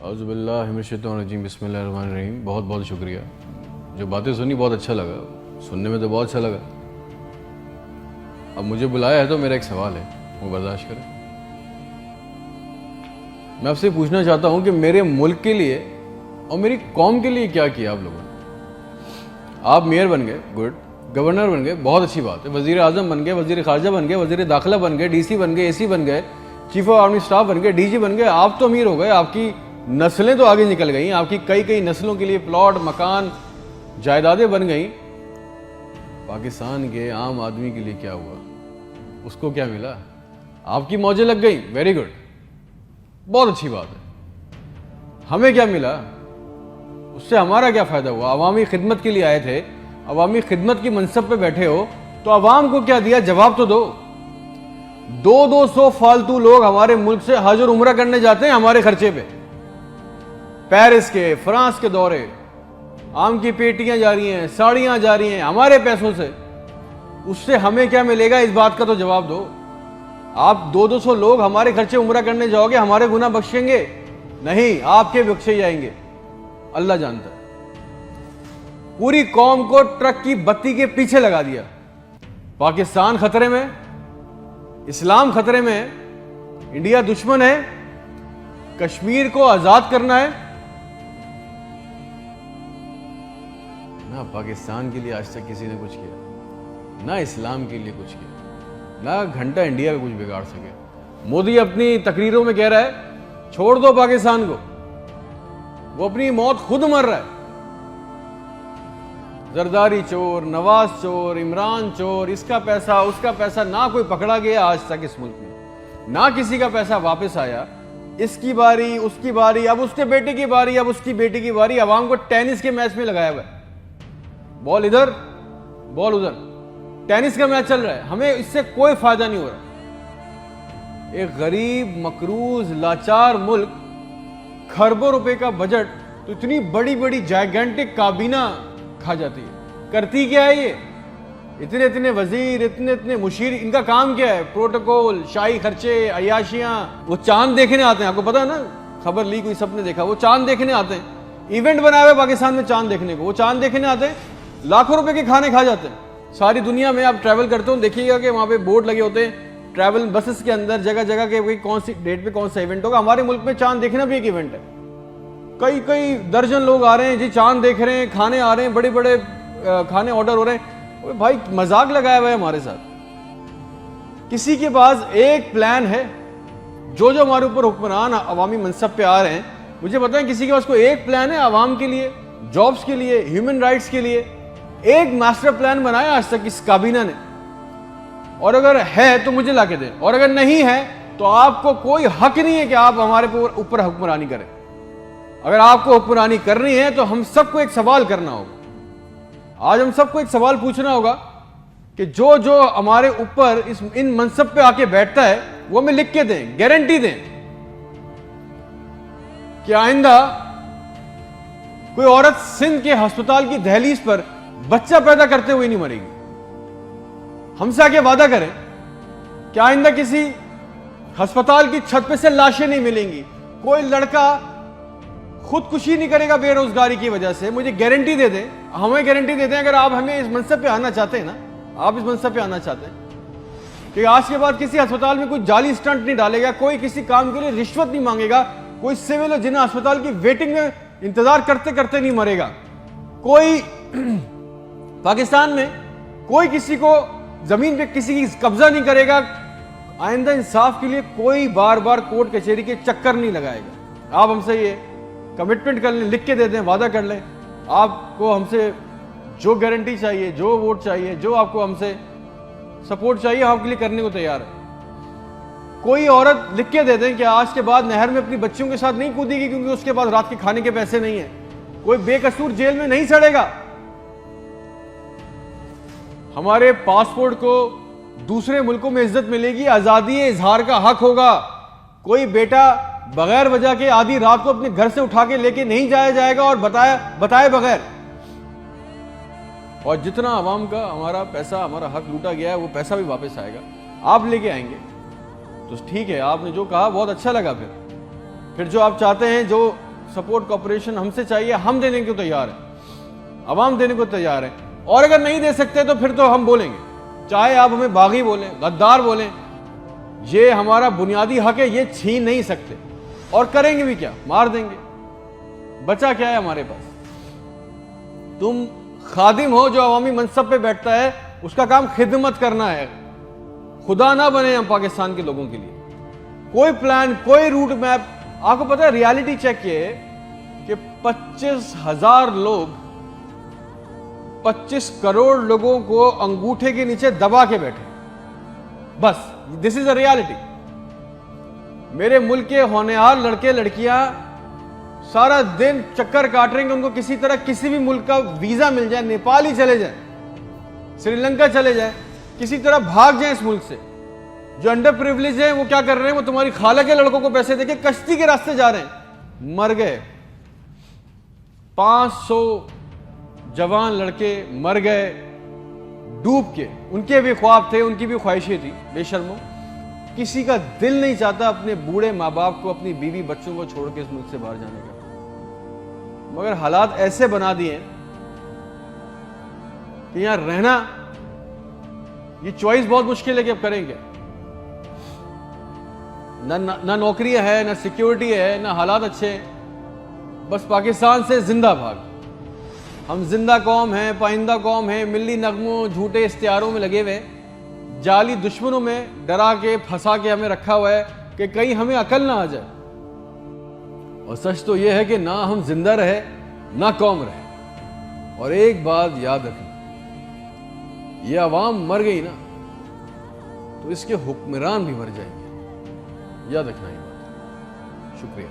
औज़ुबिल्लाहिमिनश्शैतानिर्रजीम बिस्मिल्लाहिर्रहमानिर्रहीम। बहुत बहुत शुक्रिया। जो बातें सुनी बहुत अच्छा लगा, सुनने में तो बहुत अच्छा लगा। अब मुझे बुलाया है तो मेरा एक सवाल है, वो बर्दाश्त करें। मैं आपसे पूछना चाहता हूँ कि मेरे मुल्क के लिए और मेरी कौम के लिए क्या किया आप लोगों ने। आप मेयर बन गए, गुड। गवर्नर बन गए, बहुत अच्छी बात है। वज़ीर आज़म बन गए, वज़ीर ख़ारजा बन गए, वज़ीर दाखिला बन गए, DC बन गए, AC बन गए, चीफ ऑफ आर्मी स्टाफ बन गए, DG बन गए। आप तो अमीर हो गए, आपकी नस्लें तो आगे निकल गई, आपकी कई कई नस्लों के लिए प्लॉट, मकान, जायदादें बन गई। पाकिस्तान के आम आदमी के लिए क्या हुआ? उसको क्या मिला? आपकी मौजें लग गई, वेरी गुड, बहुत अच्छी बात है। हमें क्या मिला? उससे हमारा क्या फ़ायदा हुआ? अवामी खिदमत के लिए आए थे, अवामी खिदमत की मनसब पे बैठे हो, तो अवाम को क्या दिया? जवाब तो दो। 200 फालतू लोग हमारे मुल्क से हज और उम्रा करने जाते हैं हमारे खर्चे पे। पेरिस के, फ्रांस के दौरे, आम की पेटियां जा रही हैं, साड़ियां जा रही हैं हमारे पैसों से। उससे हमें क्या मिलेगा? इस बात का तो जवाब दो। आप 200 लोग हमारे खर्चे उम्रा करने जाओगे, हमारे गुनाह बख्शेंगे? नहीं, आपके बख्शे जाएंगे, अल्लाह जानता है। पूरी कौम को ट्रक की बत्ती के पीछे लगा दिया। पाकिस्तान खतरे में, इस्लाम खतरे में है, इंडिया दुश्मन है, कश्मीर को आजाद करना है। ना पाकिस्तान के लिए आज तक किसी ने कुछ किया, ना इस्लाम के लिए कुछ किया, ना घंटा इंडिया का कुछ बिगाड़ सके। मोदी अपनी तकरीरों में कह रहा है छोड़ दो पाकिस्तान को, वो अपनी मौत खुद मर रहा है। जरदारी चोर, नवाज चोर, इमरान चोर, इसका पैसा उसका पैसा, ना कोई पकड़ा गया आज तक इस मुल्क में, ना किसी का पैसा वापस आया। इसकी बारी, उसकी बारी, अब उसके बेटे की बारी, अब उसकी बेटी की बारी। अवाम को टेनिस के मैच में लगाया हुआ है, बॉल इधर बॉल उधर, टेनिस का मैच चल रहा है। हमें इससे कोई फायदा नहीं हो रहा। एक गरीब, मकरूज, लाचार मुल्क, खरबों रुपए का बजट, तो इतनी बड़ी बड़ी जायगेंटिक काबीना खा जाती है। करती क्या है ये? इतने इतने वजीर, इतने इतने मुशीर, इनका काम क्या है? प्रोटोकॉल, शाही खर्चे, अयाशियां। वो चांद देखने आते हैं, आपको पता है ना, खबर लीक हुई, सबने देखा। वो चांद देखने आते हैं, इवेंट बनाया हुआ पाकिस्तान में चांद देखने को। वो चांद देखने आते हैं, लाखों रुपए के खाने खा जाते हैं। सारी दुनिया में आप ट्रैवल करते हो, देखिएगा कि वहां पे बोर्ड लगे होते हैं ट्रैवल बसेस के अंदर, जगह जगह के कौन सी डेट पे कौन सा इवेंट होगा। हमारे मुल्क में चांद देखना भी एक इवेंट है। कई कई दर्जन लोग आ रहे हैं जी, चांद देख रहे हैं, खाने आ रहे हैं, बड़े बड़े खाने ऑर्डर हो रहे हैं। भाई मजाक लगाया हुआ है हमारे साथ। किसी के पास एक प्लान है? जो जो हमारे ऊपर हुक्मरान अवामी मनसब पे आ रहे हैं, मुझे बताएं, किसी के पास कोई एक प्लान है अवाम के लिए, जॉब्स के लिए, ह्यूमन राइट्स के लिए? एक मास्टर प्लान बनाया आज तक इस काबीना ने? और अगर है तो मुझे लाके दें, और अगर नहीं है तो आपको कोई हक नहीं है कि आप हमारे ऊपर हुक्मरानी करें। अगर आपको हुक्मरानी करनी है तो हम सबको एक सवाल करना होगा। आज हम सबको एक सवाल पूछना होगा कि जो जो हमारे ऊपर इन मनसब पे आके बैठता है वो हमें लिख के दें, गारंटी दें कि आइंदा कोई औरत सिंध के अस्पताल की दहलीज पर बच्चा पैदा करते हुए नहीं मरेगी। हमसे आके वादा करें कि आइंदा किसी अस्पताल की छत पे से लाशें नहीं मिलेंगी, कोई लड़का खुदकुशी नहीं करेगा बेरोजगारी की वजह से। मुझे गारंटी दे दें, हमें गारंटी दे दें, अगर आप हमें इस मनसब पे आना चाहते हैं ना, आप इस मनसब पे आना चाहते हैं कि आज के बाद किसी अस्पताल में कोई जाली स्टंट नहीं डालेगा, कोई किसी काम के लिए रिश्वत नहीं मांगेगा, कोई सिविल जिन्हें अस्पताल की वेटिंग में इंतजार करते करते नहीं मरेगा, कोई पाकिस्तान में कोई किसी को जमीन पे किसी की कब्जा नहीं करेगा, आइंदा इंसाफ के लिए कोई बार बार कोर्ट कचहरी के चक्कर नहीं लगाएगा। आप हमसे ये कमिटमेंट कर लें, लिख के दे दें, वादा कर लें। आपको हमसे जो गारंटी चाहिए, जो वोट चाहिए, जो आपको हमसे सपोर्ट चाहिए, हम आपके लिए करने को तैयार है। कोई औरत लिख के दे दें कि आज के बाद नहर में अपनी बच्चियों के साथ नहीं कूदेगी क्योंकि उसके पास रात के खाने के पैसे नहीं है। कोई बेकसूर जेल में नहीं सड़ेगा। हमारे पासपोर्ट को दूसरे मुल्कों में इज्जत मिलेगी, आजादी इजहार का हक होगा। कोई बेटा बगैर वजह के आधी रात को अपने घर से उठा के लेके नहीं जाया जाएगा और बताए बगैर। और जितना आवाम का हमारा पैसा, हमारा हक लूटा गया है, वो पैसा भी वापस आएगा। आप लेके आएंगे तो ठीक है, आपने जो कहा बहुत अच्छा लगा। फिर जो आप चाहते हैं, जो सपोर्ट कॉपरेशन हमसे चाहिए, हम देने को तैयार हैं, अवाम देने को तैयार है। और अगर नहीं दे सकते तो फिर तो हम बोलेंगे, चाहे आप हमें बागी बोलें, गद्दार बोलें, ये हमारा बुनियादी हक है, ये छीन नहीं सकते। और करेंगे भी क्या, मार देंगे, बचा क्या है हमारे पास। तुम खादिम हो जो अवामी मनसब पे बैठता है, उसका काम खिदमत करना है। खुदा ना बने हम पाकिस्तान के लोगों के लिए। कोई प्लान, कोई रूट मैप, आपको पता है रियलिटी चेक ये कि 25,000 लोग 25 करोड़ लोगों को अंगूठे के नीचे दबा के बैठे, बस दिस इज अ रियलिटी। मेरे मुल्क के होनहार लड़के लड़कियां सारा दिन चक्कर काट रहे हैं, उनको किसी तरह किसी भी मुल्क का वीजा मिल जाए, नेपाल ही चले जाए, श्रीलंका चले जाए, किसी तरह भाग जाए इस मुल्क से। जो अंडर प्रिविलेज है वो क्या कर रहे हैं, वो तुम्हारी खाला के लड़कों को पैसे देके कश्ती के रास्ते जा रहे हैं, मर गए। 500 जवान लड़के मर गए डूब के। उनके भी ख्वाब थे, उनकी भी ख्वाहिशें थी, बेशर्मो। किसी का दिल नहीं चाहता अपने बूढ़े माँ बाप को, अपनी बीवी बच्चों को छोड़ के इस मुल्क से बाहर जाने का, मगर हालात ऐसे बना दिए कि यहां रहना, ये चॉइस बहुत मुश्किल है कि अब करेंगे। ना नौकरियां है, ना सिक्योरिटी है, ना हालात अच्छे हैं। बस पाकिस्तान से जिंदा भाग। हम जिंदा कौम हैं, पाइंदा कौम है, मिली नगमों झूठे इश्तिहारों में लगे हुए, जाली दुश्मनों में डरा के फंसा के हमें रखा हुआ है कि कहीं हमें अकल ना आ जाए। और सच तो यह है कि ना हम जिंदा रहे ना कौम रहे। और एक बात याद रखना, ये अवाम मर गई ना तो इसके हुक्मरान भी मर जाएंगे, याद रखना ये बात। शुक्रिया।